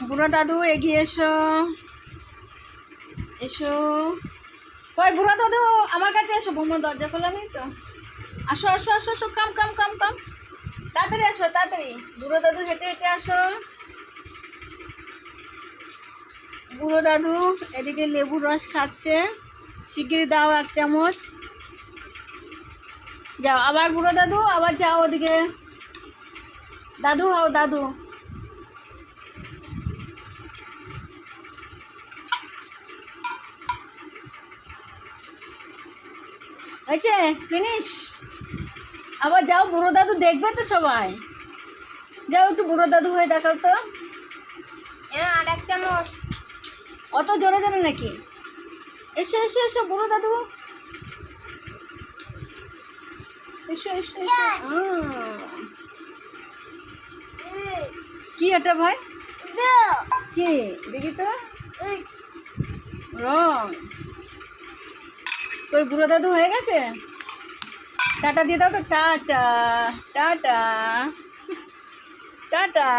বুড়ো দাদু এগিয়ে এসো, এসো। কই বুড়ো দাদু, আমার কাছে এসো। বোমা দরজা খোলা নেই তো। আসো আসো আসো আসো, কাম কাম কাম কাম, তাড়াতাড়ি আসো তাড়াতাড়ি। বুড়ো দাদু হেঁটে হেঁটে আসো। বুড়ো দাদু এদিকে লেবুর রস খাচ্ছে, শিগগিরি দাও 1 চামচ। যাও আবার বুড়ো দাদু, আবার যাও ওদিকে। দাদু হও দাদু। হয়েছে, ফিনিশ। আবার যাও, বুড়ো দাদু দেখবে তো সবাই। যাও একটু বুড়ো দাদু হয়ে দেখাও তো। আর 1 চামচ। অত জোরে জোরে নাকি? এসো এসো এসো বুড়ো দাদু, এসো এসো এসো। কি এটা ভাই? কি দেখি তো, রং। তো বুড়ো দাদু হয়ে গেছে। টাটা দিয়ে দাও তো, টাটা টাটা টাটা।